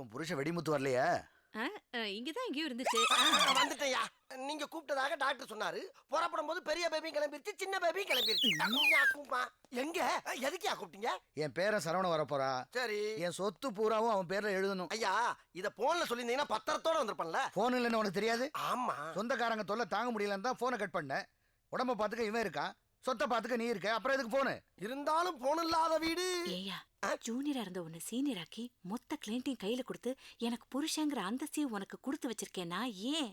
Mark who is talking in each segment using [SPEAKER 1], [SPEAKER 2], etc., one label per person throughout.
[SPEAKER 1] உன் புருஷன் வெடிமுத்து வரலையா?
[SPEAKER 2] இங்கதான் எங்கேயும் இருந்துச்சு.
[SPEAKER 3] வந்துட்டேயா. நீங்க கூப்பிட்டதாக டாக்டர் சொன்னாரு. புறப்படும் போது பெரிய பேபி கிளம்பிருச்சு, சின்ன பேபி கிளம்பிருச்சு. எங்க எதுக்கியா கூப்பிட்டீங்க?
[SPEAKER 1] என் பேரன் சரவண வர போறா.
[SPEAKER 3] சரி.
[SPEAKER 1] என் சொத்து பூராவும் அவன் பேர்ல எழுதணும்.
[SPEAKER 3] ஐயா, இத போன்ல சொல்லிருந்தீங்கன்னா பத்திரத்தோட வந்திருப்பேன்ல.
[SPEAKER 1] போன் இல்லைன்னு உனக்கு தெரியாது?
[SPEAKER 3] ஆமா.
[SPEAKER 1] சொந்தக்காரங்க தொல்லை தாங்க முடியலன்னு தான் போனை கட் பண்ணேன். உடம்ப பாத்துக்க இவன் இருக்கான், சொத்தை பாத்துக்க நீ இருக்க, அப்புறம் எதுக்கு போனு?
[SPEAKER 3] இருந்தாலும் போன் இல்லாத வீடு.
[SPEAKER 2] ஏயா, ஜூனியரா இருந்த உன்னை சீனியர் ஆக்கி மொத்த கிளைண்ட்டையும் கையில கொடுத்து எனக்கு புருஷங்கிற அந்தஸ்தையும் உனக்கு கொடுத்து வச்சிருக்கேன்னா ஏன்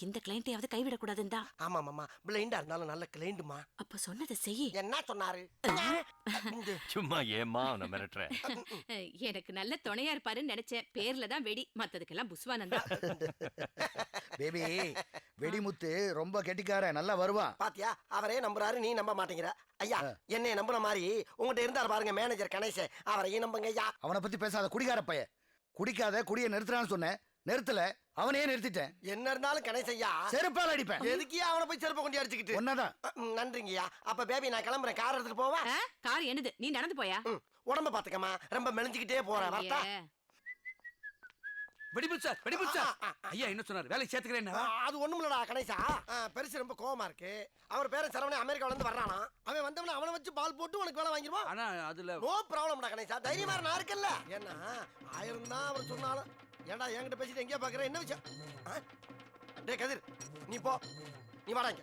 [SPEAKER 2] இந்த கிளைண்ட்டையாவது கைவிடக்கூடாதுன்னு தான்.
[SPEAKER 3] ஆமா மாமா, பிளைண்டா இருந்தாலும் நல்ல கிளைண்டுமா.
[SPEAKER 2] அப்ப சொன்னதை செய்யி.
[SPEAKER 3] என்ன சொன்னாரு?
[SPEAKER 4] சும்மா ஏமா அவனை மிரட்டுற?
[SPEAKER 2] எனக்கு நல்ல துணையா இருப்பாருன்னு நினைச்சேன். பேர்ல தான் வெடி, மத்ததுக்கெல்லாம் புஸ்வானந்தா.
[SPEAKER 1] பேபி, வெடிமுத்து ரொம்ப கெட்டிக்கார, நல்லா வருவான்.
[SPEAKER 3] பாத்தியா, அவரே நம்புறாரு, நீ நம்ப மாட்டேங்கிற. ஐயா, என்னைய நம்புற மாதிரி உங்ககிட்ட இருந்தாரு பாருங்க மேனேஜர் கணேசன், அவரையும் நம்புங்க ஐயா.
[SPEAKER 1] அவனை பத்தி பேசாத, குடிகார பைய. குடிக்காத, குடிய நிறுத்துறான்னு சொன்னேன், நிறுத்தல, அவனையே நிறுத்திட்டேன்.
[SPEAKER 3] என்ன இருந்தாலும் கணேசையா
[SPEAKER 1] செருப்பால் அடிப்பேன்.
[SPEAKER 3] எதுக்கியா அவனை போய் செருப்ப கொண்டு அடிச்சுக்கிட்டு?
[SPEAKER 1] ஒன்னதான்.
[SPEAKER 3] நன்றிங்கய்யா. அப்ப பேபி நான் கிளம்புறேன், கார் எடுத்துட்டு போவா.
[SPEAKER 2] கார் என்னது, நீ நடந்து போயா?
[SPEAKER 3] உடம்ப பாத்துக்கமா, ரொம்ப மெலிஞ்சுக்கிட்டே போற வரட்டா.
[SPEAKER 5] Vedimuthu sir, Vedimuthu sir. ஐயா என்ன சொன்னாரு? வேலைக்கு சேர்த்துக்கிறேன்.
[SPEAKER 3] அது ஒண்ணுமில்லடா கணேசா, பெருசு ரொம்ப கோவமா இருக்கு. அவர் பேர சரவணே அமெரிக்கால இருந்து வர்றானா. அவன் வந்தவன அவனை வச்சு பால் போட்டு உனக்கு வேலை வாங்கிடுவான்.
[SPEAKER 5] ஆனா அதுல
[SPEAKER 3] நோ ப்ராப்ளம்டா கணேசா, தைரியமா நான் இருக்கல்ல. ஏன்னா ஆயிரம் தான் அவர் சொன்னாலும். ஏன்டா என்கிட்ட பேசிட்டு எங்கேயா பாக்குற? என்ன விஷயம்? டேய் கதிர், நீ போ, நீ வாடாங்க.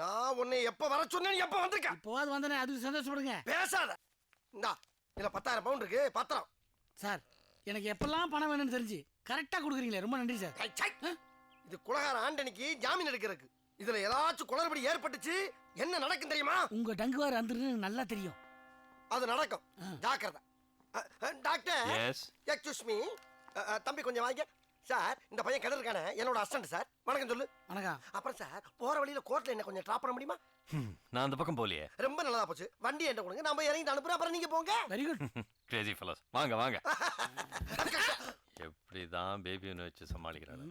[SPEAKER 3] நான் உன்னை எப்ப வர சொன்னேன், எப்ப வந்திருக்க?
[SPEAKER 6] இப்போது வந்தனே, அதுக்கு சந்தோஷப்படுங்க.
[SPEAKER 3] பேசாத. இந்தா இதுல 10,000 பவுண்ட் இருக்கு, பத்திரம்.
[SPEAKER 6] சார், எனக்கு எப்பெல்லாம் பணம் வேணும்னு தெரிஞ்சு கரெக்டா கொடுக்குறீங்களே, ரொம்ப நன்றி சார்.
[SPEAKER 3] இது குலகார ஆண்டனிக்கு ஜாமீன் எடுக்கிறதுக்கு. இதுல ஏதாச்சும் குளறுபடி ஏற்பட்டுச்சு என்ன நடக்கும் தெரியுமா?
[SPEAKER 6] உங்க டங்குவார் வந்துருன்னு நல்லா தெரியும்.
[SPEAKER 3] அது நடக்கும், ஜாக்கிரதை. Doctor,
[SPEAKER 4] yes.
[SPEAKER 3] Excuse me. தம்பி கொஞ்சம் வாங்க சார். இந்த பையன் கதிர் இருக்கானே, என்னோட அசிஸ்டன்ட் சார். வணக்கம் சொல்லு.
[SPEAKER 6] வணக்கம்.
[SPEAKER 3] அப்புறம் சார், போற வழியில கோர்ட்ல என்ன கொஞ்சம் டிராப் பண்ண முடியுமா?
[SPEAKER 4] நான் அந்த பக்கம் போலியே.
[SPEAKER 3] ரொம்ப நல்லதா போச்சு. வண்டி என்ன கொடுங்க, நம்ம இறங்கி அனுப்புறோம், அப்புறம் நீங்க போங்க.
[SPEAKER 6] Very good.
[SPEAKER 4] Crazy fellows. வாங்க வாங்க. எப்படிதான் பேபி ஒன்று வச்சு சமாளிக்கிறாரு?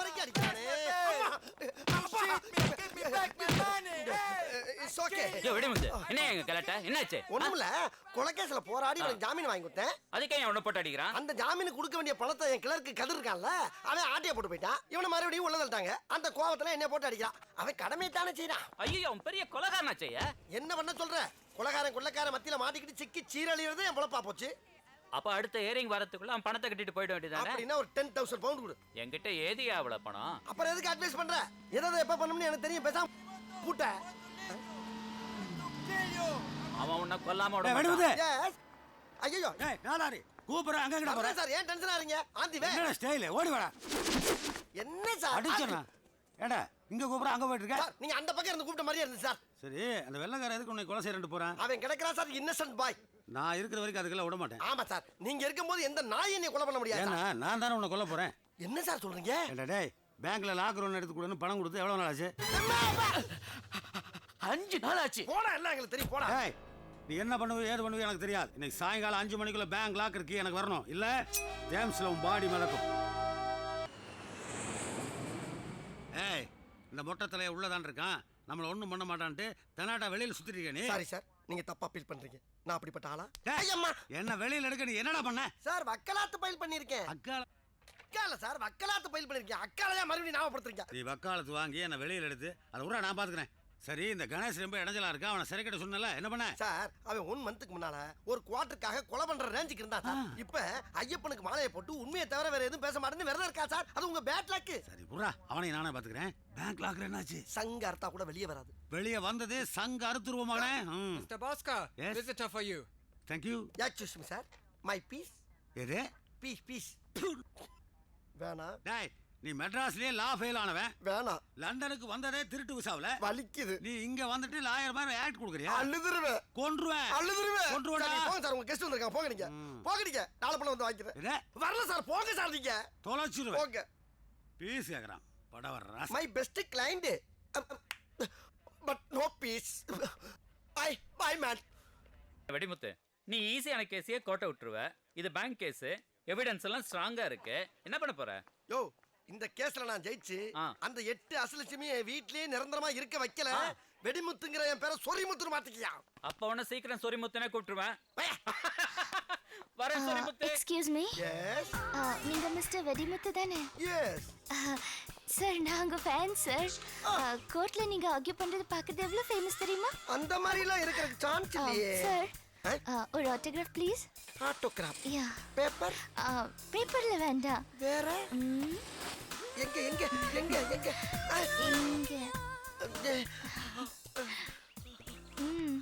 [SPEAKER 3] வரைக்கும் அடிக்கிறானே.
[SPEAKER 7] என்ன எங்க கலட்ட என்னாச்சு?
[SPEAKER 3] ஒண்ணுமில்ல, கொலைகேஸ்ல போராடி எனக்கு ஜாமீன் வாங்கி கொடுத்தேன்.
[SPEAKER 7] அதுக்கே உன்னை போட்டு அடிக்கிறான்.
[SPEAKER 3] அந்த ஜாமீனுக்கு கொடுக்க வேண்டிய பணத்தை என் கிளர்க்கு கதிர் இருக்கான்ல, அவன் ஆட்டிய போட்டு போயிட்டான். இவனை மறுபடியும் உள்ள தள்ளிட்டாங்க. அந்த கோவத்துல என்ன போட்டு அடிக்கிறான். அவன் கடமைத்தானே செய்யறான்.
[SPEAKER 7] ஐயோ, அவன் பெரிய கொலைகாரனாச்சையா.
[SPEAKER 3] என்ன பண்ண சொல்ற? கொலைகாரன் கொள்ளைக்காரன் மத்தியில மாட்டிக்கிட்டு சிக்கி சீரழியறது என் பொழப்பா போச்சு.
[SPEAKER 7] அப்ப அடுத்த ஏரிங் வரதுக்குள்ள அவன் பணத்தை கட்டிட்டு போயிட வேண்டியதானே?
[SPEAKER 3] அப்படின்னா ஒரு 10,000 பவுண்ட் கொடு.
[SPEAKER 7] என்கிட்ட ஏதியா அவ்வளவு பணம்?
[SPEAKER 3] அப்புறம் எதுக்கு அட்வைஸ் பண்ற? எதை எப்ப பண்ணணும்னு எனக்கு தெரியும். பேசாம கூட்ட.
[SPEAKER 7] அவன் உன்னை கொல்லாம விட
[SPEAKER 6] வெடிமுத்து.
[SPEAKER 3] எஸ். ஐயோ.
[SPEAKER 6] ஏய், நானாரி கூப்பிடுறேன், அங்க கிட்ட போறேன்.
[SPEAKER 3] சார், ஏன் டென்ஷனா இருக்கீங்க? ஆந்தி வே.
[SPEAKER 6] என்ன ஸ்டைல்? ஓடி வாடா.
[SPEAKER 3] என்ன சார்?
[SPEAKER 6] அடிச்சனா? ஏடா, இங்க கூப்பிடுற, அங்க போயிட்டு இருக்க.
[SPEAKER 3] சார், நீங்க அந்த பக்கம் இருந்து கூப்பிட்ட மாதிரியே இருந்துச்சு சார்.
[SPEAKER 6] சரி, அந்த வெள்ளக்கார எதுக்கு உன்னை கொலை செய்யறேன்னு போறான்?
[SPEAKER 3] அவன் கிடைக்கிறான் சார், இன்னசென்ட் பாய்.
[SPEAKER 6] நான் இருக்கிற வரைக்கும் அதுக்கெல்லாம் விட மாட்டேன்.
[SPEAKER 3] ஆமா சார், நீங்க இருக்கும்போது எந்த நாய் என்னை கொலை பண்ண முடியாது.
[SPEAKER 6] ஏன்னா நான் தானே உன்னை கொல்ல போறேன்.
[SPEAKER 3] என்ன சார் சொல்றீங்க?
[SPEAKER 6] ஏண்டா டேய், பேங்க்ல லாக்கர் ஒன்று எடுத்து கொடுன்னு பணம் கொடுத்து எவ்வளவு நாள் ஆச்சு?
[SPEAKER 7] 5 நாள் ஆச்சு.
[SPEAKER 3] போடா, எல்லாம் எங்களுக்கு தெரியும், போடா.
[SPEAKER 6] ஏய், நீ என்ன பண்ணுவ ஏது பண்ணுவ எனக்கு தெரியாது. இன்னைக்கு சாயங்காலம் 5 மணிக்குள்ள பேங்க் லாக்கர் கீ எனக்கு வரணும். இல்ல ஜேம்ஸ்ல உன் பாடி மிதக்கும். ஏய், இந்த மொட்டை தலைய உள்ளதான் இருக்கான், நம்மள ஒண்ணும் பண்ண மாட்டான்ட்டு தெனாட்டா வெளியில சுத்திட்டு இருக்க நீ.
[SPEAKER 3] சாரி சார், நீங்க தப்பா ஃபீல் பண்றீங்க. நான் அப்படிப்பட்ட ஆளா?
[SPEAKER 6] டேய்,
[SPEAKER 3] ஐயம்மா.
[SPEAKER 6] என்ன வெளியில எடுக்க நீ என்னடா பண்ண?
[SPEAKER 3] சார், வக்கலாத்து ஃபைல் பண்ணிருக்கேன். அக்கால சார், வக்கலாத்து ஃபைல் பண்ணிருக்கேன். அக்காலையா மறுபடியும் ஞாபகப்படுத்துறீங்க?
[SPEAKER 6] நீ வக்காலத்து வாங்கி என்ன வெளியில எடுத்து அதை உடனே நான் பாத்துக்கிறேன். சரி, இந்த கணேஷ் ரொம்ப இடைஞ்சலா இருக்கா, அவனை சிறைக்கிட்ட சொன்னல, என்ன பண்ண?
[SPEAKER 3] சார், அவன் 1 மந்த்துக்கு முன்னால ஒரு குவார்ட்டருக்காக கொலை பண்ற ரேஞ்சுக்கு இருந்தான் சார். இப்ப ஐயப்பனுக்கு மாலையை போட்டு உண்மையை தவிர வேற எதுவும் பேச மாட்டேன்னு விரதம் இருக்கா சார். அது உங்க பேட் லக்.
[SPEAKER 6] சரி புறா, அவனை நானே பாத்துக்கிறேன். பேங்க் லாக்கர் என்னாச்சு?
[SPEAKER 3] சங்க அர்த்தா கூட வெளியே வராது.
[SPEAKER 6] வெளியே வந்தது சங்க அறுத்துருவோமானே.
[SPEAKER 8] Mr. Bhaskar,
[SPEAKER 6] Yes.
[SPEAKER 8] visitor for you.
[SPEAKER 6] Thank you.
[SPEAKER 3] Excuse me sir, my fees.
[SPEAKER 6] எது?
[SPEAKER 3] பீஸ் வேணா.
[SPEAKER 6] டேய், நீ மெட்ராஸ்லயே லா ஃபெயில் ஆனவன்,
[SPEAKER 3] வேணா.
[SPEAKER 6] லண்டனுக்கு வந்ததே திருட்டு விசாவுல.
[SPEAKER 3] வலிக்குது.
[SPEAKER 6] நீ இங்க வந்துட்டு லாயர் மாதிரி ஆக்ட் கொடுக்குறியா?
[SPEAKER 3] அழுதுருவேன்.
[SPEAKER 6] கொன்றுவேன்.
[SPEAKER 3] கொன்றுவேடா. போங்க சார், உங்க கெஸ்ட் வந்திருக்காங்க, போங்க நீங்க. போங்க நீங்க, நாளை பண்ண வந்து வாங்கிக்கிறேன்.
[SPEAKER 6] எது?
[SPEAKER 3] வரல சார், போங்க சார் நீங்க.
[SPEAKER 6] தொலைச்சிருவேன்.
[SPEAKER 3] போங்க.
[SPEAKER 6] பீஸ் கேக்குறான் படவர் ராஸ்.
[SPEAKER 3] My best client but no fees. Bye man.
[SPEAKER 7] Vedimuthu, நீ ஈஸியான கேஸையே கோட்டை விட்டுருவ. இது பேங்க் கேஸ், எவிடன்ஸ் எல்லாம் ஸ்ட்ராங்கா இருக்கு. என்ன பண்ண போற?
[SPEAKER 3] யோ, இந்த கேஸ்ல நான் ஜெயிச்சு அந்த 8 அசலட்சுமி வீட்லயே நிரந்தரமா இருக்க வைக்கல. வெடிமுத்துங்கிற என் பேரை சொரிமுத்துன்னு மாத்திக்கியா?
[SPEAKER 7] அப்ப உன்ன சீக்கிரம் சொரிமுத்துனே கூப்பிட்டுருவேன். வரேன் சொரிமுத்து.
[SPEAKER 8] எக்ஸ்கியூஸ் மீ,
[SPEAKER 3] எஸ்
[SPEAKER 8] நீங்க மிஸ்டர் வெடிமுத்து தானே?
[SPEAKER 3] எஸ்
[SPEAKER 8] சார் நான் உங்க ஃபேன் சார். கோர்ட்ல நீங்க ஆர்கியூ பண்றது பார்க்கிறது எவ்வளவு ஃபேமஸ் தெரியுமா?
[SPEAKER 3] அந்த மாதிரிலாம் இருக்கிறதுக்கு சான்ஸ் இல்லையே.
[SPEAKER 8] சார் ஒரு autograph please.
[SPEAKER 3] Autograph
[SPEAKER 8] yeah,
[SPEAKER 3] paper
[SPEAKER 8] பேப்பர்ல வேண்டாம்.
[SPEAKER 3] வேற
[SPEAKER 8] ம்,
[SPEAKER 3] எங்க எங்க எங்க எங்க
[SPEAKER 8] இங்க. ம்.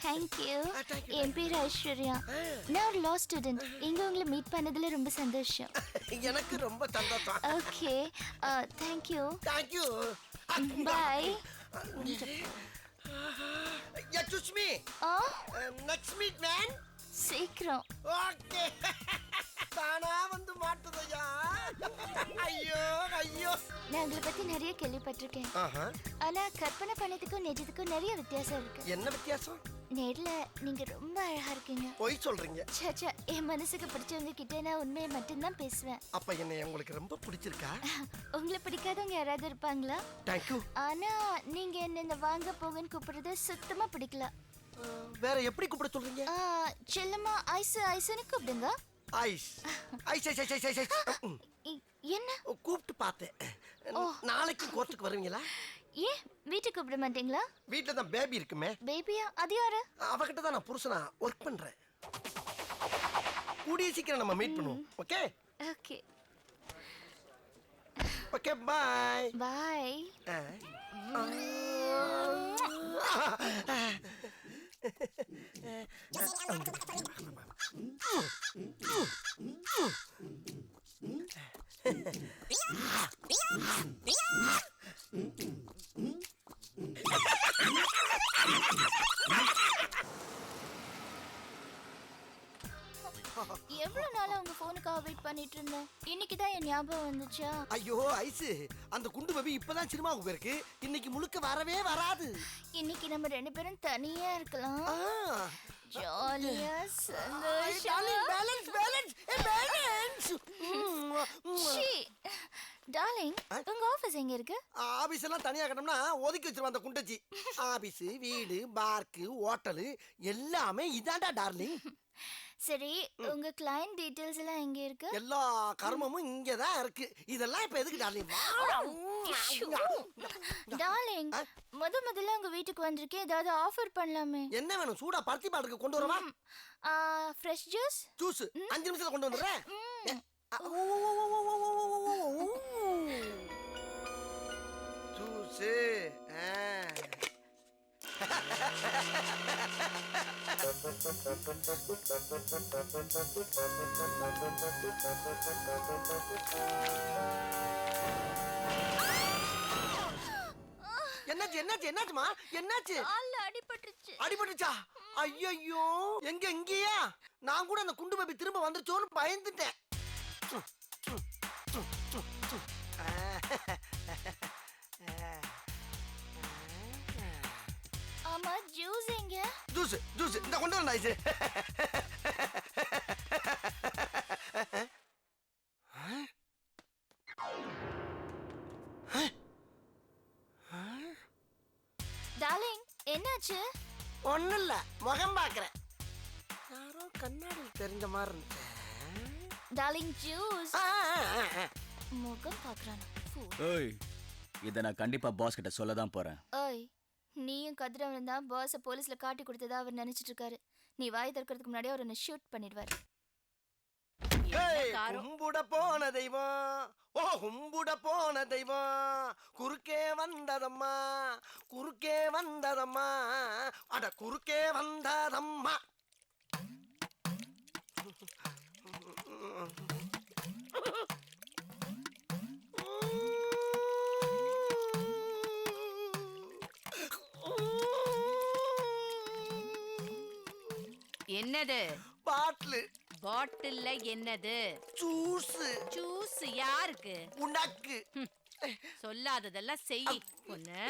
[SPEAKER 8] Thank you. என் பேர் ஐஸ்வர்யா. நான் ஒரு லா ஸ்டூடெண்ட். இங்க உங்களை மீட் பண்ணதுல ரொம்ப சந்தோஷம்.
[SPEAKER 3] எனக்கு ரொம்ப சந்தோஷம்.
[SPEAKER 8] Okay, thank you.
[SPEAKER 3] Thank you.
[SPEAKER 8] Bye.
[SPEAKER 3] Excuse me. Next meet man.
[SPEAKER 8] சீக்கிரம்.
[SPEAKER 3] Okay. தானா வந்து மாட்டுதையா. ஐயோ ஐயோ.
[SPEAKER 8] நான் உங்களை பத்தி நிறைய கேள்விப்பட்டிருக்கேன். ஆனா கற்பனை பண்ணதுக்கும் நிஜத்துக்கும் நிறைய வித்தியாசம் இருக்கு.
[SPEAKER 3] என்ன வித்தியாசம்?
[SPEAKER 8] நேர்ல நீங்க ரொம்ப அழகா இருக்கீங்க.
[SPEAKER 3] போய் சொல்றீங்க.
[SPEAKER 8] சச்சா, என் மனசுக்கு பிடிச்சவங்க கிட்ட நான் உண்மையை மட்டும்தான் பேசுவேன்.
[SPEAKER 3] அப்ப என்ன உங்களுக்கு ரொம்ப பிடிச்சிருக்கா?
[SPEAKER 8] உங்களை பிடிக்காதவங்க யாராவது இருப்பாங்களா?
[SPEAKER 3] Thank you.
[SPEAKER 8] ஆனா நீங்க என்ன இந்த வாங்க போங்கன்னு கூப்பிடுறது சுத்தமா பிடிக்கல.
[SPEAKER 3] வேற எப்படி கூப்பிட சொல்றீங்க?
[SPEAKER 8] செல்லம்மா ஐஸ் ஐஸ்னு கூப்பிடுங்க.
[SPEAKER 3] Ice ice ice ice ice ice.
[SPEAKER 8] என்ன
[SPEAKER 3] கூப்பிட்டு பார்த்தேன். நாளைக்கு கோர்ட்டுக்கு வருவீங்களா?
[SPEAKER 8] ஏன் வீட்டுக்கு கூப்பிட மாட்டீங்களா?
[SPEAKER 3] வீட்டில் தான் பேபி இருக்குமே.
[SPEAKER 8] பேபியா? அது யாரு?
[SPEAKER 3] அவகிட்ட தான் நான் புருஷனா ஒர்க் பண்றேன். கூடிய சீக்கிரம் நம்ம மீட் பண்ணுவோம். ஓகே
[SPEAKER 8] ஓகே
[SPEAKER 3] ஓகே பாய்
[SPEAKER 8] பாய். எவ்வளவு நாளா உங்க போனுக்காக வெயிட் பண்ணிட்டு இருந்தேன். இன்னைக்கு தான் என் ஞாபகம் வந்துச்சா?
[SPEAKER 3] ஐயோ ஐஸ், அந்த குண்டு பேபி இப்பதான் சினிமாவுக்கு போயிருக்கு. இன்னைக்கு முழுக்க வரவே வராது.
[SPEAKER 8] இன்னைக்கு நம்ம ரெண்டு பேரும் தனியா இருக்கலாம். ஜாலியா சந்தோஷமா.
[SPEAKER 3] Balance balance balance.
[SPEAKER 8] டார்லிங், உங்க ஆபீஸ் எங்க இருக்கு?
[SPEAKER 3] ஆபீஸ் எல்லாம் தனியா கட்டணும்னா ஒதுக்கி வச்சிருவான் அந்த குண்டச்சி. ஆபீஸ், வீடு, பார்க்கு, ஹோட்டலு எல்லாமே இதாண்டா டார்லிங்.
[SPEAKER 8] சரி, உங்க கிளையன்ட் டீடைல்ஸ் எல்லாம் எங்க இருக்கு?
[SPEAKER 3] எல்லா கர்மமும் இங்கதான் இருக்கு. இதெல்லாம் இப்ப எதுக்கு டார்லிங்?
[SPEAKER 8] டார்லிங், முதல்ல உங்க வீட்டுக்கு வந்திருக்கேன், ஏதாவது ஆஃபர் பண்ணலாமே.
[SPEAKER 3] என்ன வேணும்? சூடா பருத்தி பாட்டுக்கு கொண்டு வரவா?
[SPEAKER 8] Fresh juice.
[SPEAKER 3] ஜூஸ் 5 நிமிஷத்துல கொண்டு வந்துடுறேன். ஜூஸ் என்னாச்சு என்னாச்சு என்னாச்சுமா? என்னாச்சு?
[SPEAKER 8] கால்ல அடிபட்டுச்சு.
[SPEAKER 3] அடிபட்டுச்சா? ஐயோ, எங்க இங்கயா? நான் கூட அந்த குண்டு பேபி திரும்ப வந்துருச்சோன்னு பயந்துட்டேன்.
[SPEAKER 8] ஆமா, ஜூஸ் எங்க?
[SPEAKER 3] ஜூஸ் ஜூஸ் இந்த கொண்டு வந்தா ஐஸ்.
[SPEAKER 8] டார்லிங், என்னாச்சு?
[SPEAKER 3] ஒண்ணும் இல்ல, முகம் பாக்குறேன். யாரோ கண்ணாடி தெரிஞ்ச மாதிரி இருந்துச்சு.
[SPEAKER 8] Darling, juice. முகம் பாக்குறானா?
[SPEAKER 9] ஏய், இத நான் கண்டிப்பா பாஸ் கிட்ட சொல்ல தான் போறேன்.
[SPEAKER 8] ஓய், நீயும் கதிரவன் தான் பாஸ போலீஸ்ல காட்டி கொடுத்ததா அவர் நினைச்சிட்டு இருக்காரு. நீ வாய் திறக்கிறதுக்கு முன்னாடி அவர் என்ன ஷூட் பண்ணிடுவாரு.
[SPEAKER 3] கும்பிட போன தெய்வம், ஓ கும்பிட போன தெய்வம், குறுக்கே வந்ததம்மா, குறுக்கே வந்ததம்மா, அட குறுக்கே வந்ததம்மா.
[SPEAKER 2] என்னது?
[SPEAKER 3] பாட்டில்.
[SPEAKER 2] பாட்டில்ல என்னது?
[SPEAKER 3] ஜூஸ்.
[SPEAKER 2] ஜூஸ் யாருக்கு?
[SPEAKER 3] உனக்கு.
[SPEAKER 2] சொல்லாததெல்லாம் செய். பொண்ணு,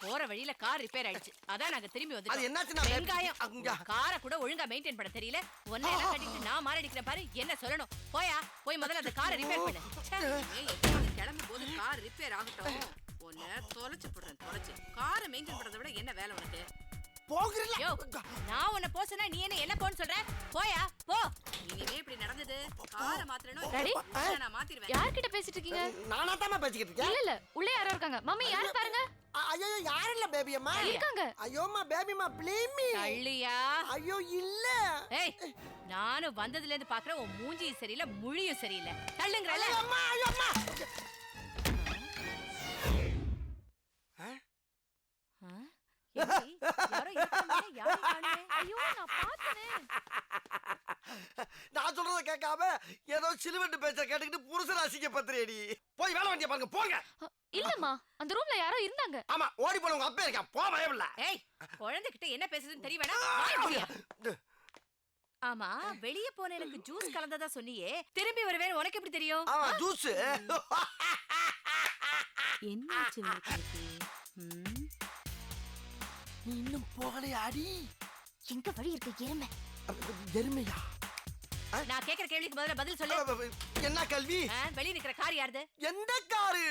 [SPEAKER 2] போற வழியில கார் ரிப்பேர் ஆயிடுச்சு, அதான் நாங்க திரும்பி
[SPEAKER 3] அது
[SPEAKER 2] வந்துட்டோம்.
[SPEAKER 3] என்னாச்சுன்னா
[SPEAKER 2] வெங்காயம்,
[SPEAKER 3] அங்க
[SPEAKER 2] காரை கூட ஒழுங்கா மெயின்டைன் பண்ண தெரியல. ஒன்னே எல்லாம் கட்டிட்டு நான் மாரடிக்கிறேன் பாரு. என்ன சொல்லணும்? போயா, போய் முதல்ல அந்த காரை ரிப்பேர் பண்ணு. ச்சே, ஏய், எப்போது கிளம்பும் போது கார் ரிப்பேர் ஆகட்டும். உன்னை தொலைச்சு போடுறேன் தொலைச்சு. காரை மெயின்டைன் பண்றதை விட என்ன வேலை உனக்கு?
[SPEAKER 3] போகிறீங்களா?
[SPEAKER 2] யோ, நான் உன்னை போ சொன்னா நீ என்ன போன்னு சொல்ற? போயா போ. இனிமே இப்படி நடந்தது காரை மாத்தறணும்.
[SPEAKER 8] டாடி,
[SPEAKER 2] நான் மாத்திடுவேன்.
[SPEAKER 8] யார்கிட்ட பேசிட்டு இருக்கீங்க?
[SPEAKER 3] நானா தாமா பேசிக்கிட்டு இருக்கேன்.
[SPEAKER 8] இல்ல உள்ளே யாரோ இருக்காங்க. மம்மி யாரு பாருங்க.
[SPEAKER 3] ஐயோ யாரும் இல்ல பேபி அம்மா.
[SPEAKER 8] இருக்காங்க.
[SPEAKER 3] ஐயோம்மா பேபி அம்மா ப்ளீஸ் மீ.
[SPEAKER 2] தள்ளியா?
[SPEAKER 3] ஐயோ இல்ல.
[SPEAKER 2] ஏய், நானும் வந்ததுல இருந்து பாக்குறேன் உன் மூஞ்சியும் சரியில்லை முழியும் சரியில்லை. தள்ளுங்கறல.
[SPEAKER 3] அம்மா ஐயோ அம்மா.
[SPEAKER 2] யாரோ இருக்காங்க. யாரை காணோம்? ஐயோ நான் பார்த்தனே.
[SPEAKER 3] நான் சொல்றத கேட்காம ஏதோ சிலுவண்டு பேச்ச கேட்டுக்கிட்டு புருஷன் அசிங்க பத்திரேடி. போய் வேலை வண்டிய பாருங்க போங்க.
[SPEAKER 8] இல்லம்மா, அந்த ரூம்ல யாரோ இருந்தாங்க.
[SPEAKER 3] ஆமா ஓடி போன உங்க அப்பா இருக்கான். போ பயம் இல்ல.
[SPEAKER 2] ஏய், குழந்தைகிட்ட என்ன பேசுதுன்னு தெரியவேனா? வாய் மூடியா. ஆமா, வெளிய போன எனக்கு ஜூஸ் கலந்ததா சொன்னியே, திரும்பி வருவேன்னு உனக்கு எப்படி தெரியும்?
[SPEAKER 3] ஆமா ஜூஸ்.
[SPEAKER 2] என்னாச்சு
[SPEAKER 3] நீ இன்னும் போகலையா அடி?
[SPEAKER 8] எங்க வழி இருக்க எருமை?
[SPEAKER 3] எருமையா?
[SPEAKER 2] நான் கேக்குற கேள்விக்கு முதல்ல பதில் சொல்லு.
[SPEAKER 3] என்ன கல்வி?
[SPEAKER 2] வெளிய நிக்கிற கார் யாருது?
[SPEAKER 3] எந்த காரு?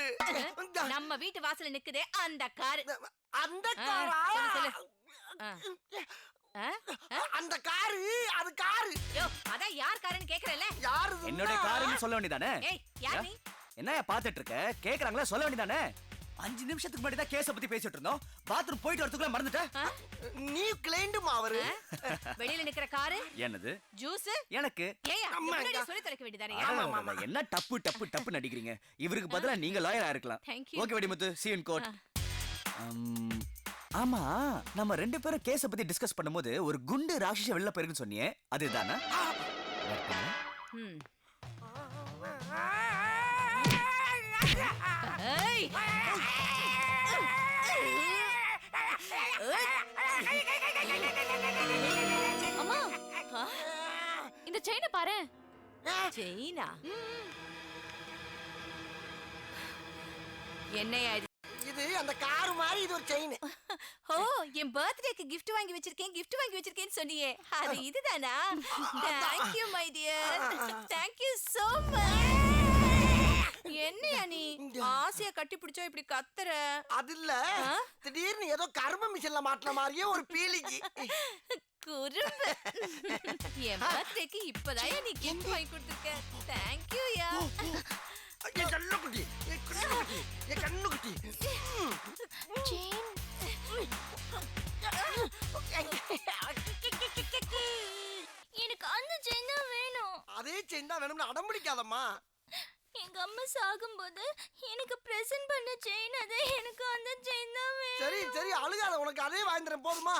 [SPEAKER 2] நம்ம வீட்டு வாசல்ல நிக்குதே அந்த கார்.
[SPEAKER 3] அந்த காரா?
[SPEAKER 2] சொல்லு.
[SPEAKER 3] அந்த காரு அது காரு.
[SPEAKER 2] யோ, அதான் யார் காருன்னு கேக்குறேன்ல.
[SPEAKER 3] யாரு?
[SPEAKER 9] என்னோட காருன்னு சொல்ல வேண்டியதானே?
[SPEAKER 2] ஏய், யார் நீ?
[SPEAKER 9] என்ன பாத்துட்டு இருக்க? கேக்குறாங்களா சொல்ல வேண்டியதானே? 5 நிமிஷத்துக்கு முன்னாடி தான் கேஸ பத்தி பேசிட்டு இருந்தோம். பாத்ரூம் போயிட்டு வரதுக்குள்ள மறந்துட்டேன்.
[SPEAKER 3] நீ கிளைண்டுமா அவரு?
[SPEAKER 2] வெளியில நிக்கிற காரு
[SPEAKER 9] என்னது?
[SPEAKER 2] ஜூஸ்
[SPEAKER 9] எனக்கு.
[SPEAKER 2] ஏயா முன்னாடி சொல்லி தரக்க வேண்டியதானே?
[SPEAKER 9] என்ன டப்பு டப்பு டப்பு நடிக்கிறீங்க? இவருக்கு பதிலா நீங்க லாயரா இருக்கலாம்.
[SPEAKER 2] Thank you.
[SPEAKER 9] Okay Vedimuthu, see you in court. ஆமா, நம்ம 2 பேரும் கேஸ பத்தி டிஸ்கஸ் பண்ணும்போது ஒரு குண்டு ராட்சச வெளில போயிருக்குன்னு சொன்னியே, அதுதானா?
[SPEAKER 2] ஏய்,
[SPEAKER 8] அம்மா, இந்த செயினை பாரு.
[SPEAKER 2] செயினா? என்னையா இது?
[SPEAKER 3] இது அந்த காரு மாதிரி இது ஒரு செயின்.
[SPEAKER 2] ஓ, என் பர்த்டேக்கு gift வாங்கி வச்சிருக்கேன்னு சொன்னியே, அது இதுதானா? Thank you my dear. Thank you so much. என்னையா நீ ஆசையா கட்டி பிடிச்சா இப்படி கத்துற?
[SPEAKER 3] அது இல்ல, திடீர்னு ஏதோ கர்ம மிஷின்ல மாட்டின மாதிரியே ஒரு பீலிங்கி.
[SPEAKER 2] குறும்பு. என் பர்த்டேக்கு இப்பதான் நீ gift வாங்கி கொடுத்திருக்க. Thank you yeah.
[SPEAKER 3] N Kannukutti, N Kannukutti, N Kannukutti.
[SPEAKER 8] Chain. எனக்கு அந்த செயின் தான் வேணும்.
[SPEAKER 3] அதே செயின் தான் வேணும்னு அடம் பிடிக்காதம்மா.
[SPEAKER 8] எங்க அம்மா சாகும்போது எனக்கு பிரசன்ட் பண்ண செயின் அதே, எனக்கு அந்த செயின் தான் வேணும்.
[SPEAKER 3] சரி சரி அழுகாத, உனக்கு அதே வாங்கிக்கிறேன் போதுமா?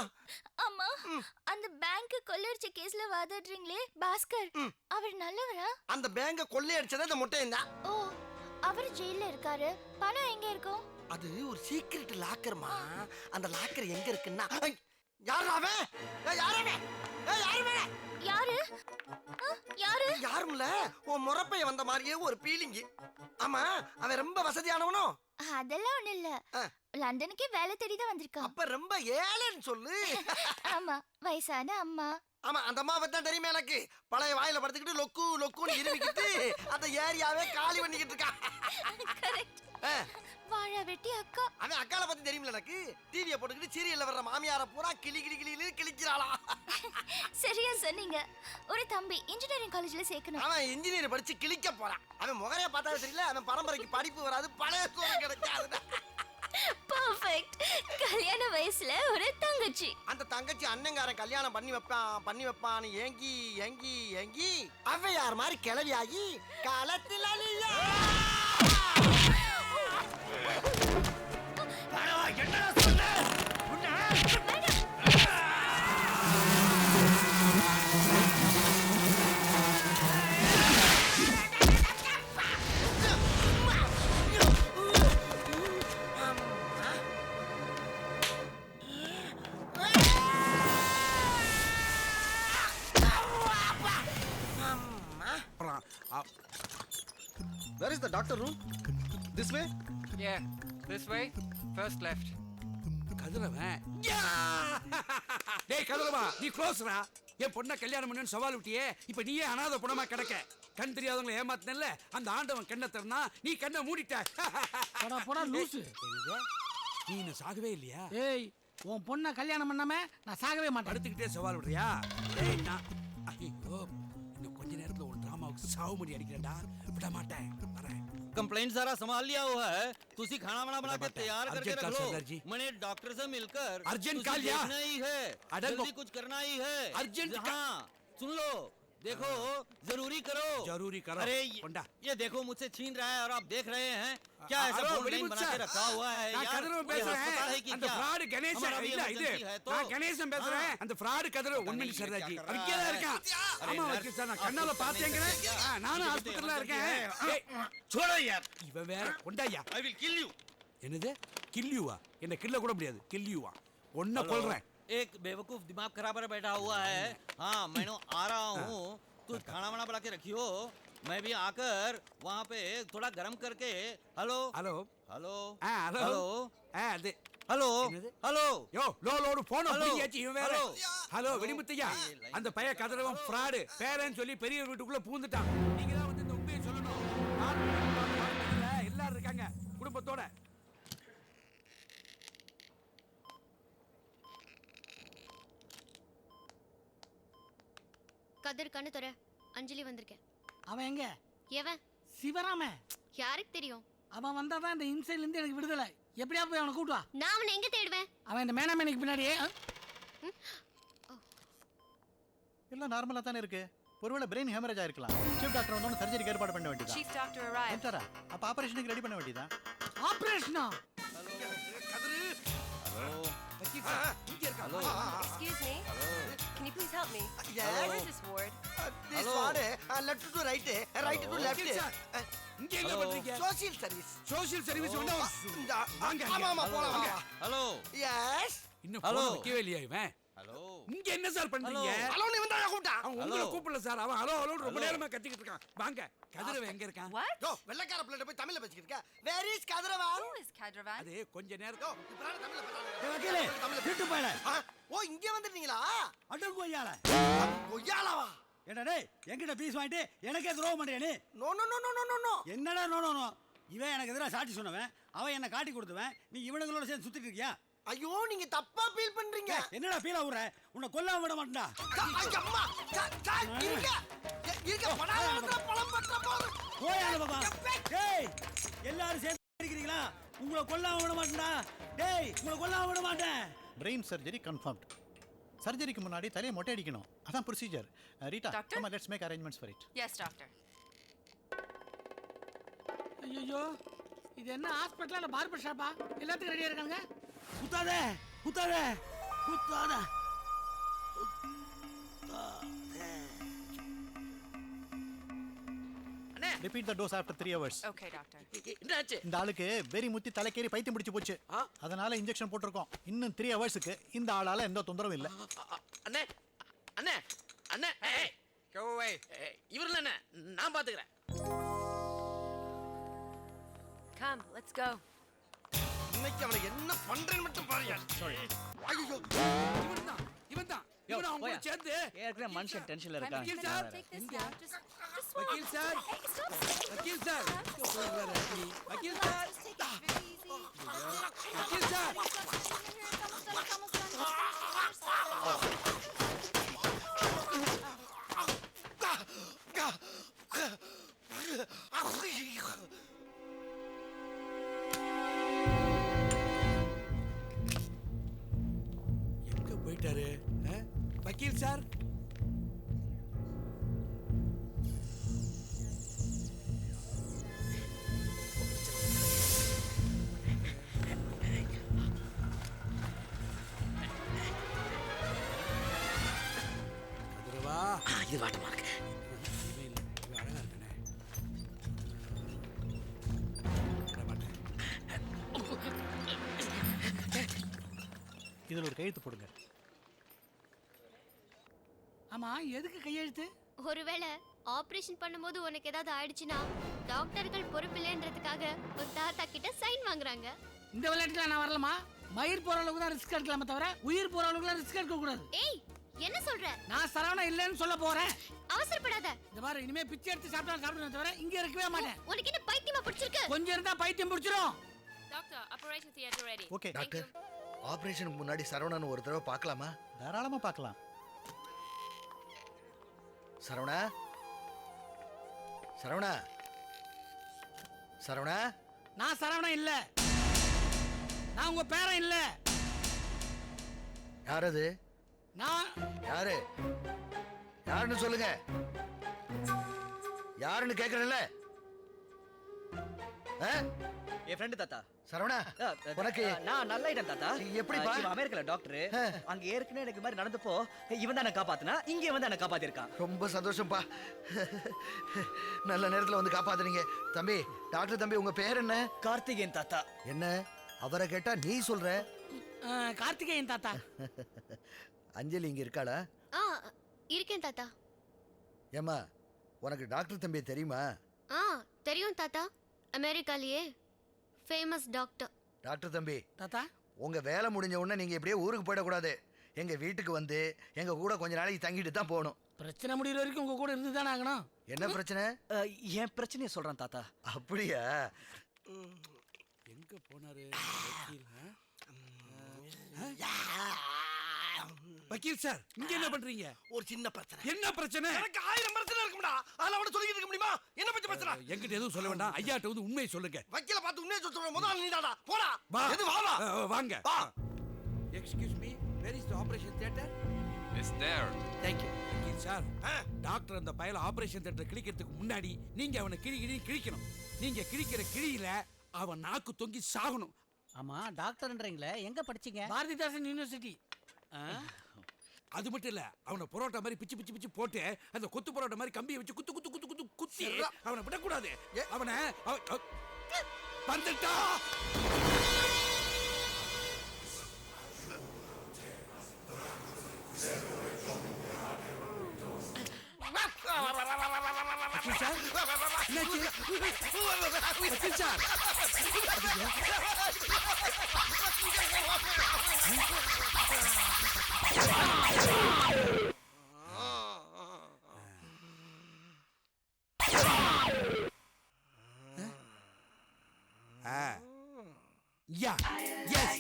[SPEAKER 8] அம்மா, அந்த பேங்க் கொள்ளையடிச்ச கேஸ்ல வாதாடுறீங்களே பாஸ்கர், அவர் நல்லவரா?
[SPEAKER 3] அந்த பேங்க கொள்ளையடிச்சதே இந்த முட்டையும் தான்.
[SPEAKER 8] ஓ, அவர் ஜெயில்ல இருக்காரு. பணம் எங்க இருக்கும்?
[SPEAKER 3] அது ஒரு சீக்ரெட் லாக்கர்மா. அந்த லாக்கர் எங்க இருக்குன்னா, யாரு அவன்? யாரு அவன்? யாரு?
[SPEAKER 8] யாரு? யாரு?
[SPEAKER 3] யாரும் இல்ல, உன் முறப்பைய வந்த மாதிரியே ஒரு பீலிங்கி. ஆமா, அவன் ரொம்ப வசதியானவனோ?
[SPEAKER 8] அதெல்லாம் ஒண்ணு இல்ல, லண்டனுக்கே வேலை தேடி தான் வந்திருக்கான்.
[SPEAKER 3] அப்ப ரொம்ப ஏழைன்னு சொல்லு.
[SPEAKER 8] ஆமா, வயசான அம்மா.
[SPEAKER 3] ஆமா, அந்த அம்மா பத்தி தான் தெரியுமே எனக்கு. பழைய வாயில படுத்துக்கிட்டு லொக்கு லொக்குன்னு இருவிக்கிட்டு அந்த ஏரியாவே காலி பண்ணிக்கிட்டு இருக்கான்.
[SPEAKER 8] வாழ வெட்டி அக்கா.
[SPEAKER 3] அவன் அக்கால பத்தி தெரியுமில்ல எனக்கு. டிவியை போட்டுக்கிட்டு சீரியல்ல வர்ற மாமியார பூரா கிளி கிளி கிளின்னு கிழிக்கிறாளா.
[SPEAKER 8] சரியா சொன்னீங்க. ஒரு தம்பி இன்ஜினியரிங் காலேஜ்ல சேர்க்கணும்.
[SPEAKER 3] அவன் இன்ஜினியர் படிச்சு கிழிக்க போறான். அவன் முகரைய பார்த்தாலும் தெரியல, அவன் பரம்பரைக்கு படிப்பு வராது, பழைய சோறு கிடைக்காது.
[SPEAKER 8] பெர்ஃபெக்ட். கல்யாண வயசுல ஒரு தங்கச்சி.
[SPEAKER 3] அந்த தங்கச்சி அண்ணங்காரன் கல்யாணம் பண்ணி வைப்பான்னு ஏங்கி ஏங்கி ஏங்கி அவ்வையார் மாதிரி கிளவியாகி காலத்தில் அழியா.
[SPEAKER 1] Where is the doctor room? This way?
[SPEAKER 10] Yeah, this way. First left.
[SPEAKER 5] கதிரவன். டேய் கதிரவா, நீ க்ளோஸ்ரா. என் பொண்ணை கல்யாணம் பண்ணுன்னு சவால் விட்டியே, இப்ப நீயே அனாதை பணமா கிடக்க. கண் தெரியாதவங்களை ஏமாத்தினல்ல, அந்த ஆண்டவன் கண்ணை திறனா நீ கண்ணை மூடிட்ட.
[SPEAKER 11] போடா போடா லூசு.
[SPEAKER 5] நீ இன்னும் சாகவே இல்லையா?
[SPEAKER 11] ஏய், உன் பொண்ணை கல்யாணம் பண்ணாம நான் சாகவே மாட்டேன்.
[SPEAKER 5] படுத்துக்கிட்டே சவால் விடுறியா? ஏய் நான் ஐயோ, இன்னும் கொஞ்ச நேரத்துல ஒரு டிராமாவுக்கு சாவுமணி அடிக்கிறேன்டா. விட மாட்டேன், வரேன்.
[SPEAKER 9] कंप्लेंट सारा संभाल लिया हुआ है, तुसी खाना वाना बना के तैयार करके
[SPEAKER 5] अर्जेंट
[SPEAKER 9] रख
[SPEAKER 5] कॉल
[SPEAKER 9] लो।
[SPEAKER 5] सरदार जी।
[SPEAKER 9] मैंने डॉक्टर से मिलकर
[SPEAKER 5] अर्जेंट
[SPEAKER 9] तुसी
[SPEAKER 5] कॉल या?
[SPEAKER 9] देखना ही है,
[SPEAKER 5] अडल
[SPEAKER 9] जल्दी
[SPEAKER 5] को-
[SPEAKER 9] कुछ करना ही है।
[SPEAKER 5] अर्जेंट
[SPEAKER 9] हाँ, सुन लो, देखो जरूरी करो।
[SPEAKER 5] जरूरी करो।
[SPEAKER 9] अरे
[SPEAKER 5] कोंडा।
[SPEAKER 9] ये देखो मुझसे छीन रहा है और आप देख रहे हैं क्या ऐसा
[SPEAKER 5] hello,
[SPEAKER 9] phone
[SPEAKER 5] very
[SPEAKER 9] line
[SPEAKER 5] good
[SPEAKER 9] बना के
[SPEAKER 5] सर।
[SPEAKER 9] रखा हुआ है
[SPEAKER 5] நான்
[SPEAKER 9] यार?
[SPEAKER 5] கதிரவன்
[SPEAKER 9] ये
[SPEAKER 5] பேசுறேன்.
[SPEAKER 9] अस्पताल है कि
[SPEAKER 5] அந்த
[SPEAKER 9] क्या?
[SPEAKER 5] fraud கணேசன்
[SPEAKER 9] हमारा भी
[SPEAKER 5] இல்ல இது.
[SPEAKER 9] emergency है तो।
[SPEAKER 5] நான் கணேசன் பேசுறேன். அந்த fraud கதிரவன் ஒண்ணும் இல்ல சர்தார்ஜி. அங்கே தான் இருக்கான். ஆமா வக்கீல் சார், நான் கண்ணால பார்த்தேங்கிறேன். நானும் ஹாஸ்பிடல்ல இருக்கேன். ஏய்,
[SPEAKER 9] छोड़ो यार,
[SPEAKER 5] இவன் வேற கொண்டாயா.
[SPEAKER 9] I will kill you।
[SPEAKER 5] என்னது கில்லியூவா? என்ன கில்ல கூட முடியாது, கில்லியூவா ஒன்ன கொல்றேன்.
[SPEAKER 9] एक बेवकूफ दिमाग खराब पर बैठा हुआ है। हाँ, मैं आ रहा हूँ, तू खाना वाना बना के रखियो, मैं भी आकर वहाँ पे थोड़ा गरम करके। Hello
[SPEAKER 5] hello
[SPEAKER 9] hello
[SPEAKER 5] hello
[SPEAKER 9] hello
[SPEAKER 5] அது
[SPEAKER 9] हेलो
[SPEAKER 5] என்னது?
[SPEAKER 9] हेलो
[SPEAKER 5] யோ லோடு போன்
[SPEAKER 9] ஹலோ.
[SPEAKER 5] அப்படியாச்சு இவன் வேற.
[SPEAKER 9] ஹலோ.
[SPEAKER 5] ஹலோ வெடிமுத்தையா, அந்த பைய கதிரவன் ஃப்ராடு பேரன்னு சொல்லி பெரிய வீட்டுக்குள்ள பூந்துட்டான். நீங்க தான் வந்து இந்த உண்மையை சொல்லணும். எல்லாரும் இருக்காங்க குடும்பத்தோட.
[SPEAKER 8] கதிர் கண்ணு தர, அஞ்சலி வந்திருக்கேன்.
[SPEAKER 11] அவன் எங்க?
[SPEAKER 8] எவன்?
[SPEAKER 11] சிவராம.
[SPEAKER 8] யாருக்கு தெரியும்?
[SPEAKER 11] அவன் வந்தாதான் இந்த இன்சைட்ல இருந்து எனக்கு விடுதலை. எப்படியா போய் அவனை கூட்டு வா.
[SPEAKER 8] நான் அவனை எங்க தேடுவேன்?
[SPEAKER 11] அவன் இந்த மேனாமேனிக்கு பின்னாடியே
[SPEAKER 1] எல்லாம் நார்மலா தானே இருக்கு. ஒருவேளை பிரெயின் ஹேமரேஜ் ஆயிருக்கலாம். சீஃப் டாக்டர் வந்தோன்னு சர்ஜரி ஏற்பாடு பண்ண வேண்டியதா?
[SPEAKER 2] Chief doctor arrived.
[SPEAKER 1] என்டரா அப்ப ஆபரேஷனுக்கு ரெடி பண்ண வேண்டியதா?
[SPEAKER 11] ஆபரேஷனா?
[SPEAKER 5] கதிரு
[SPEAKER 9] हेलो
[SPEAKER 5] வக்கீல் சார் இங்க இருக்காங்க.
[SPEAKER 2] Excuse me. Can you please help me?
[SPEAKER 3] Yes.
[SPEAKER 2] Where is this ward?
[SPEAKER 3] This
[SPEAKER 9] Hello.
[SPEAKER 3] ward, left to right, right to left.
[SPEAKER 5] வக்கீல் சார் இங்க என்ன
[SPEAKER 9] Hello.
[SPEAKER 5] பண்றீங்க?
[SPEAKER 3] Social service.
[SPEAKER 5] சோஷியல் சர்வீஸ் வேண்டாம். வாங்க
[SPEAKER 3] ஆமா ஆமா போலாம்
[SPEAKER 5] வாங்க.
[SPEAKER 3] வாங்க.
[SPEAKER 9] Hello
[SPEAKER 3] Yes.
[SPEAKER 5] இன்னும்
[SPEAKER 9] Hello.
[SPEAKER 5] போன் வைக்கவே இல்லையா இவன்?
[SPEAKER 9] हेलो
[SPEAKER 5] இங்க என்ன சார் பண்றீங்க?
[SPEAKER 9] Hello.
[SPEAKER 3] ஹலோ நீ வந்தா கூப்பிட்டா.
[SPEAKER 5] அவன் உங்களை
[SPEAKER 9] Hello.
[SPEAKER 5] கூப்பிடல சார், அவன் ஹலோ ஹலோ ரொம்ப
[SPEAKER 9] Hello.
[SPEAKER 5] நேரமா கத்திக்கிட்டு இருக்கான். வாங்க கதிரவன் எங்க இருக்கான்?
[SPEAKER 2] What?
[SPEAKER 3] யோ வெள்ளக்கார பிள்ளை போய் தமிழ்ல பேசிக்கிட்டு இருக்க. Where is Kathiravan?
[SPEAKER 2] Who is Kadravan?
[SPEAKER 5] அது கொஞ்ச நேரம்
[SPEAKER 3] யோ இப்பறான தமிழ்ல
[SPEAKER 1] வக்கீலே
[SPEAKER 3] தமிழ்ல
[SPEAKER 1] திட்டு போயல.
[SPEAKER 3] ஓ இங்க வந்துட்டீங்களா?
[SPEAKER 1] அடங்கு ஐயால.
[SPEAKER 3] கொய்யாலவா?
[SPEAKER 1] என்ன டேய் என்கிட்ட பீஸ் வாங்கிட்டு எனக்கே துரோகம் பண்றியா நீ?
[SPEAKER 3] No no no no no no no.
[SPEAKER 1] என்னடா நோ நோ நோ. இவன் எனக்கு எதிராக சாட்சி சொன்னவன், அவன் என்ன காட்டி கொடுத்தவன், நீ இவனுங்களோட சேர்ந்து சுத்திட்டு இருக்கியா?
[SPEAKER 3] ஐயோ நீங்க தப்பா ஃபீல் பண்றீங்க.
[SPEAKER 1] என்னடா ஃபீல் ஆகுற? உன்னை கொல்லாம விட மாட்டேன்டா.
[SPEAKER 3] அம்மா இருங்க இருங்க படாத பழம் பற்ற போது.
[SPEAKER 1] போயால பாபா. டேய் எல்லாரும் சேர்ந்து அடிக்கிறீங்களா? உங்களை கொல்லாம விட மாட்டேன்டா. டேய் உங்களை கொல்லாம விட மாட்டேன்.
[SPEAKER 12] Brain surgery confirmed. சர்ஜரிக்கு முன்னாடி தலையை மொட்டை அடிக்கணும். அதான் procedure. Rita
[SPEAKER 2] Doctor?
[SPEAKER 12] Come let's make arrangements for it.
[SPEAKER 2] Yes, doctor.
[SPEAKER 11] ஐயோ, இது என்ன ஹாஸ்பிட்டலா இல்ல பார்பர் ஷாப்பா? எல்லாத்துக்கும் ரெடியா இருக்காங்க.
[SPEAKER 1] குத்தாத குத்தாத குத்தாத.
[SPEAKER 12] Repeat the dose after 3 hours.
[SPEAKER 2] Okay, doctor.
[SPEAKER 3] என்னாச்சு?
[SPEAKER 12] இந்த ஆளுக்கு வெறி முத்தி தலைக்கேறி பைத்தியம் பிடிச்சு போச்சு. அதனால இன்ஜெக்ஷன் போட்டிருக்கோம். இன்னும் 3 ஹவர்ஸ்க்கு இந்த ஆளால எந்த தொந்தரவும் இல்ல.
[SPEAKER 3] அண்ணே அண்ணே அண்ணே ஏய்
[SPEAKER 10] Go away.
[SPEAKER 3] இவர்ல என்ன நான் பாத்துக்கறேன்.
[SPEAKER 2] Come, let's go.
[SPEAKER 3] இன்னைக்கு அவனை என்ன பண்றேன்னு மட்டும் பாருங்க. சாரி. ஐயோ
[SPEAKER 5] இவன்தான் இவன்தான் இவன் அவங்க கூட சேர்ந்து
[SPEAKER 9] ஏற்கனவே மனுஷன் டென்ஷன்ல இருக்கான்.
[SPEAKER 5] வக்கீல் sir
[SPEAKER 2] Take this now. Just swallow.
[SPEAKER 5] வக்கீல் சார்
[SPEAKER 2] Hey, stop.
[SPEAKER 5] வக்கீல் சார் வக்கீல் sir
[SPEAKER 2] Just take it very easy.
[SPEAKER 5] வக்கீல் சார் எங்க போயிட்டாரு? வக்கீல் சார் கதிரவா
[SPEAKER 3] இது வாட்டமா இருக்கு.
[SPEAKER 5] இவன் இல்ல, இவன் அழகா இருக்கானே. விட மாட்டேன்.
[SPEAKER 12] இதுல ஒரு கையெழுத்து போடுங்க.
[SPEAKER 11] ஆமா, எதுக்கு கையெழுத்து?
[SPEAKER 8] ஒருவேளை ஆபரேஷன் பண்ணும்போது உனக்கு ஏதாவது ஆயிடுச்சுன்னா டாக்டர்கள் பொறுப்பில்லைன்றதுக்காக ஒரு தாத்தா கிட்ட சைன் வாங்குறாங்க.
[SPEAKER 11] இந்த விளையாட்டுல நான் வரலமா. மயிர் போற அளவுக்கு தான் ரிஸ்க் எடுக்கலாமே தவிர உயிர் போற அளவுக்கு ரிஸ்க் எடுக்க கூடாது.
[SPEAKER 8] ஏய் என்ன சொல்ற?
[SPEAKER 11] நான் சரவணா இல்லைன்னு சொல்ல போறேன்.
[SPEAKER 8] அவசரப்படாத.
[SPEAKER 11] இந்த மாதிரி இனிமே பிச்சை எடுத்து சாப்பிடுவேன் தவிர இங்க இருக்கவே மாட்டேன்.
[SPEAKER 8] உனக்கு என்ன பைத்தியமா பிடிச்சிருக்கு?
[SPEAKER 11] கொஞ்சம் இருந்தா பைத்தியம் பிடிச்சிரும்.
[SPEAKER 2] Doctor operation theatre ready.
[SPEAKER 3] Okay doctor, ஆபரேஷனுக்கு முன்னாடி சரவணன் ஒரு தடவை பார்க்கலாமா?
[SPEAKER 12] தாராளமா பார்க்கலாம்.
[SPEAKER 3] சரவணா, சரவணா, சரவணா.
[SPEAKER 11] நான் சரவணா இல்ல. நான் உங்க பேரன் இல்ல.
[SPEAKER 3] யார் அது?
[SPEAKER 11] நான்
[SPEAKER 3] யாரு? யாருன்னு சொல்லுங்க. யாருன்னு கேக்குறேன்ல.
[SPEAKER 9] என் ஃப்ரெண்ட் தாத்தா.
[SPEAKER 3] சரவணா, உனக்கு
[SPEAKER 9] நான் நல்ல இடம் தாத்தா.
[SPEAKER 3] எப்படிப்பா?
[SPEAKER 9] இவன் அமெரிக்கால டாக்டர். அங்க ஏற்கனவே எனக்கு மாதிரி நடந்தப்போ இவன் தான் என்ன காப்பாத்துனா, இங்க வந்து என்ன காப்பாத்திருக்கான்.
[SPEAKER 3] ரொம்ப சந்தோஷம்ப்பா. நல்ல நேரத்துல வந்து காப்பாத்துறீங்க. தம்பி, டாக்டர் தம்பி, உங்க பேர் என்ன?
[SPEAKER 9] கார்த்திகேயன் தாத்தா.
[SPEAKER 3] என்ன அவரை கேட்டா நீ சொல்ற?
[SPEAKER 11] கார்த்திகேயன் தாத்தா.
[SPEAKER 3] அஞ்சலி இங்க இருக்காளா?
[SPEAKER 8] இருக்கேன் தாத்தா.
[SPEAKER 3] ஏம்மா, உனக்கு டாக்டர் தம்பி தெரியுமா?
[SPEAKER 8] தெரியும் தாத்தா. அமெரிக்காலயே ஃபேமஸ் டாக்டர்.
[SPEAKER 3] டாக்டர் தம்பி
[SPEAKER 11] தாத்தா,
[SPEAKER 3] உங்க வேலை முடிஞ்ச உடனே நீங்க இப்படியே ஊருக்கு போயிடக்கூடாது. எங்க வீட்டுக்கு வந்து எங்க கூட கொஞ்ச நாளைக்கு தங்கிட்டு தான் போகணும்.
[SPEAKER 11] பிரச்சனை முடிகிற வரைக்கும் உங்க கூட இருந்து தானே ஆகணும்.
[SPEAKER 3] என்ன பிரச்சனை?
[SPEAKER 9] என் பிரச்சனையை சொல்றான் தாத்தா.
[SPEAKER 3] அப்படியா?
[SPEAKER 5] எங்க போனாரு வக்கீல் சார்? இங்க என்ன பண்றீங்க?
[SPEAKER 3] ஒரு சின்ன பிரச்சனை.
[SPEAKER 5] என்ன பிரச்சனை?
[SPEAKER 3] எனக்கு 1000 பிரச்சனை இருக்கும்டா. அதெல்லாம் அவன சொல்லிட்டு இருக்க முடியுமா? என்ன பத்தி பிரச்சனை?
[SPEAKER 5] என்கிட்ட எதுவும் சொல்ல வேண்டாம். ஐயாட்ட வந்து உண்மையை சொல்லுங்க.
[SPEAKER 3] வக்கீல பார்த்து உண்மையை சொல்ற முதல்ல நீதாடா. போடா. எது
[SPEAKER 5] வாங்க. Excuse me, where is the operation theatre?
[SPEAKER 10] It's there.
[SPEAKER 5] Thank you. வக்கீல் சார், டாக்டர் அந்த பயல ஆபரேஷன் தியேட்டர் கிழிக்கிறதுக்கு முன்னாடி நீங்க அவனை கிழிக்கணும். நீங்க கிழிக்கிற கிழியில அவன் நாக்கு தொங்கி சாகணும்.
[SPEAKER 11] ஆமா, டாக்டர்ன்றீங்களே, எங்க படிச்சீங்க? பாரதிதாசன் யூனிவர்சிட்டி.
[SPEAKER 5] அது மட்டும் இல்ல, அவனை பரோட்டா மாதிரி பிச்சு பிச்சு பிச்சு போட்டு அந்த கொத்து பரோட்டா மாதிரி கம்பியை வச்சு குத்து குத்து குத்து குத்து குத்தி அவனை விடக்கூடாது. அவனை வந்துட்டா. Yeah. Yes.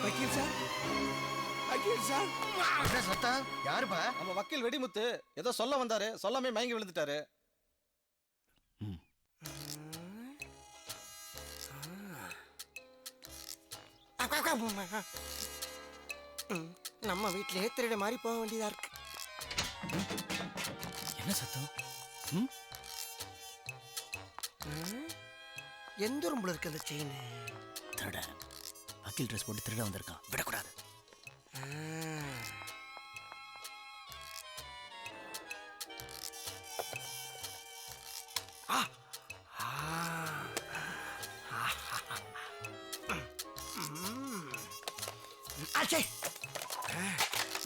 [SPEAKER 5] வக்கீல் சார், வக்கீல் சார்.
[SPEAKER 3] என்ன சத்தம்? யாருப்பா?
[SPEAKER 9] நம்ம வக்கீல் வெடிமுத்து ஏதோ சொல்ல வந்தாரு, சொல்லாமே மயங்கி விழுந்துட்டாரு.
[SPEAKER 3] நம்ம வீட்டிலே திருட மாதிரி போக வேண்டியதா இருக்கு.
[SPEAKER 9] என்ன சத்தம்?
[SPEAKER 3] எந்த ரூம்ல இருக்கு அந்த செயின்?
[SPEAKER 9] திருட வக்கீல் ட்ரெஸ் போட்டு திருட வந்திருக்கான், விடக்கூடாது.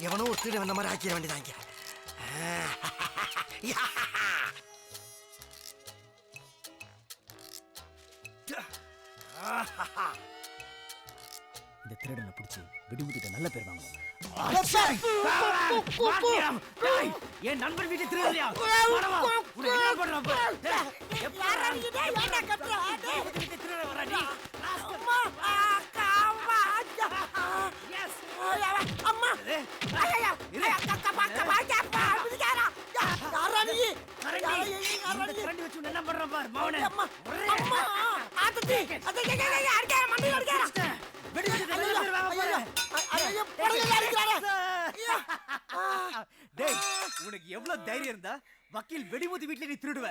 [SPEAKER 3] எவனோ ஒரு திருட வந்த மாதிரி ஆக்கிட வேண்டியதாங்க.
[SPEAKER 9] இந்த திருடனை பிடிச்சி வெடிமுத்திட்ட நல்ல பேர் வாங்கணும்.
[SPEAKER 1] என் நண்பர் வீட்டு திருவிழா என்ன பண்ற பாரு மௌன உனக்கு எவ்வளவு தைரியம் இருந்தா வக்கீல் வெடிமுத்து வீட்டுல நீ திருடுவ?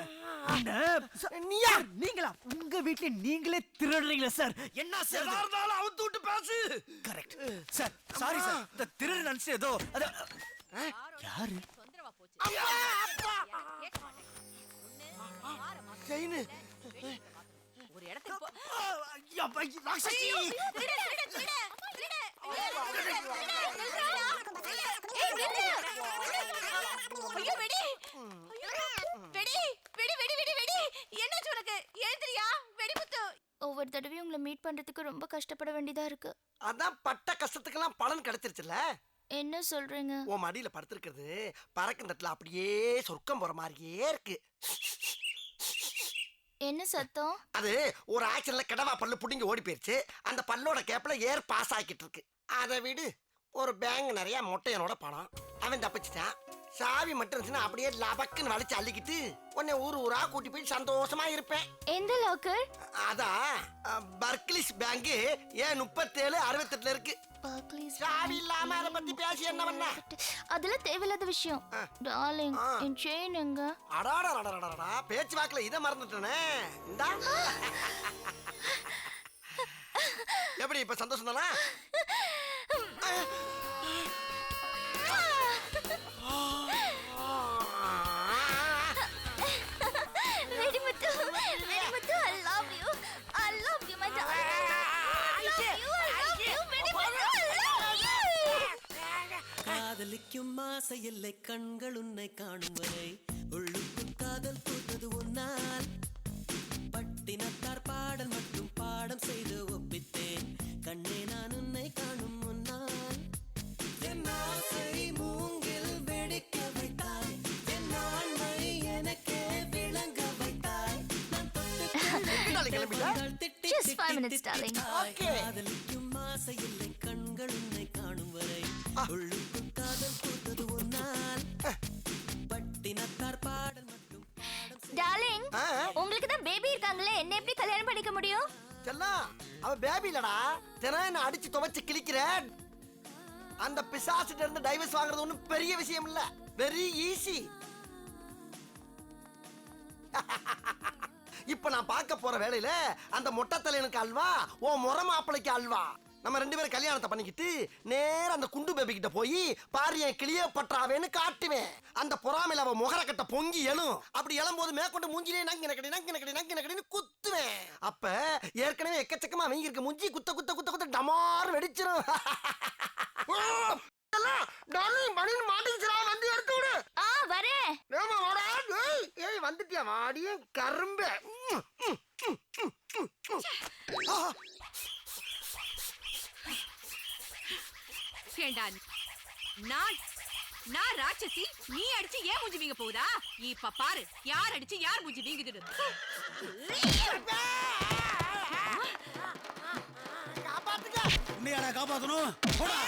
[SPEAKER 1] நீங்களா உங்க வீட்டுல நீங்களே திருடுறீங்களா சார்? என்ன சார்
[SPEAKER 3] அவுத்து விட்டு பேசு.
[SPEAKER 9] Correct sir. சாரி சார், இந்த திருடு நினைச்சு ஏதோ யாரு?
[SPEAKER 3] செயின்.
[SPEAKER 2] ஒரு இடத்துக்கு போ.
[SPEAKER 3] ஐயா பை ராட்சசி.
[SPEAKER 2] ஐயோ, திருட, திருட, திருட, திருட. ஐயோ, திருட, திருட. ஏய், நில்லு. ஐயோ, வெடி. வெடி, வெடி, வெடி, வெடி, வெடி. என்னாச்சு உனக்கு? எழுந்திரியா? வெடிமுத்து.
[SPEAKER 8] ஒவ்வொரு தடவையும் உங்களை மீட் பண்றதுக்கு ரொம்ப கஷ்டப்பட வேண்டியதா இருக்கு.
[SPEAKER 3] அதான் பட்ட கஷ்டத்துக்கெல்லாம் பலன் கிடைச்சிருச்சுல.
[SPEAKER 8] என்ன சொல்றீங்க?
[SPEAKER 3] உன் மடியில படுத்திருக்கிறது பறக்கும் தட்டுல அப்படியே சொர்க்கம் போற மாதிரியே இருக்கு.
[SPEAKER 8] என்ன சத்தம்?
[SPEAKER 3] அது ஒரு ஆக்சிடென்ட்ல கிடவா பல்லு புடிங்கி ஓடி போயிருச்சு. அந்த பல்லோட கேப்ல ஏர் பாஸ் ஆக்கிட்டு இருக்கு. அதை விடு, ஒரு பேங்க் நிறைய மொட்டையனோட பணம். அவன் தப்பிச்சிட்டான். சாவி மட்டும் இருந்துச்சுன்னா அப்படியே லபக்குன்னு வலிச்சு அள்ளிக்கிட்டு உன்னை ஊர் ஊரா கூட்டி போய் சந்தோஷமா இருப்பேன்.
[SPEAKER 8] எந்த லாக்கர்?
[SPEAKER 3] அதான் பர்க்லிஸ் பேங்க் ஏன் 3768 இருக்கு. சாவி இல்லாம அதை பத்தி பேசி என்ன பண்ண?
[SPEAKER 8] அதெல்லாம் தேவையில்லாத விஷயம். டார்லிங், என் செயின் எங்க?
[SPEAKER 3] அடாடா பேச்சு வாக்குல இதை மறந்துட்டேனே. இந்தா. எப்படி இப்ப சந்தோஷம் தானா?
[SPEAKER 8] Vedimuthu, Vedimuthu, I love you. I love you, my darling. I love you, I love you, Vedimuthu, I love you.
[SPEAKER 1] காதலிக்கும் ஆசை இல்லை கண்கள் உன்னை காணும் வரை உள்ளுக்குள் காதல் பூத்தது உன்னால் பட்டினத்தார் பாடல் மட்டும் பாடம் செய்து ஒப்பித்தேன் கண்ணே நான் உன்னை காணும் முன்னால் என் ஆசை மூங்கில் வெடிக்க வைத்தாய் என் ஆண்மை எனக்கே விளங்க வைத்தாய் நான்
[SPEAKER 8] Just 5 minutes, darling.
[SPEAKER 1] காதலிக்கும் ஆசை இல்லை கண்கள் உன்னை காணும் வரை உள்ளுக்குள் காதல் பூத்தது உன்னால் பட்டினத்தார் பாடல் மட்டும்
[SPEAKER 8] டார்லிங், உங்களுக்கு தான் பேபி இருக்காங்களே, என்ன எப்படி கல்யாணம் பண்ணிக்க முடியும்?
[SPEAKER 3] செல்லம், அவ பேபி இல்லடா. தினம் என்ன அடிச்சு துவைச்சு கிழிக்கிறேன். அந்த பிசாசிட்ட இருந்து டைவர்ஸ் வாங்குறது ஒண்ணும் பெரிய விஷயம் இல்ல. Very easy. இப்ப நான் பார்க்க போற வேலையில அந்த மொட்டை தலையனுக்கு அல்வா, ஓ முறை மாப்பிளைக்கு அல்வா. நம்ம 2 பேரும் கல்யாணத்தை பண்ணிக்கிட்டு நேர அந்த குண்டு பேபி கிட்ட போய் பாரு என் கிளியோபட்ராவேன்னு காட்டுவேன். அந்த பொறாமையில அவ முகரக்கட்ட பொங்கி எழும். அப்படி எழும்போது மேற்கொண்டு மூஞ்சிலே நங்கினக்கடின்னு குத்துவேன். அப்ப ஏற்கனவே எக்கச்சக்கமா அவங்க இருக்க மூஞ்சி குத்த குத்த குத்த குத்த டமார் வெடிச்சிடும். வந்து எடுத்து விடு.
[SPEAKER 8] வரேன்.
[SPEAKER 3] ஏய் வந்துட்டியா வாடிய கரும்பு.
[SPEAKER 2] நான் ராட்சசி, நீ அடிச்சு ஏன் மூஞ்சி வீங்க போகுதா? இப்ப பாரு யார் அடிச்சு யார் மூஞ்சி வீங்குது.
[SPEAKER 3] காப்பாத்துங்க.
[SPEAKER 6] உன்னையாடா காப்பாத்தணும்? போடா.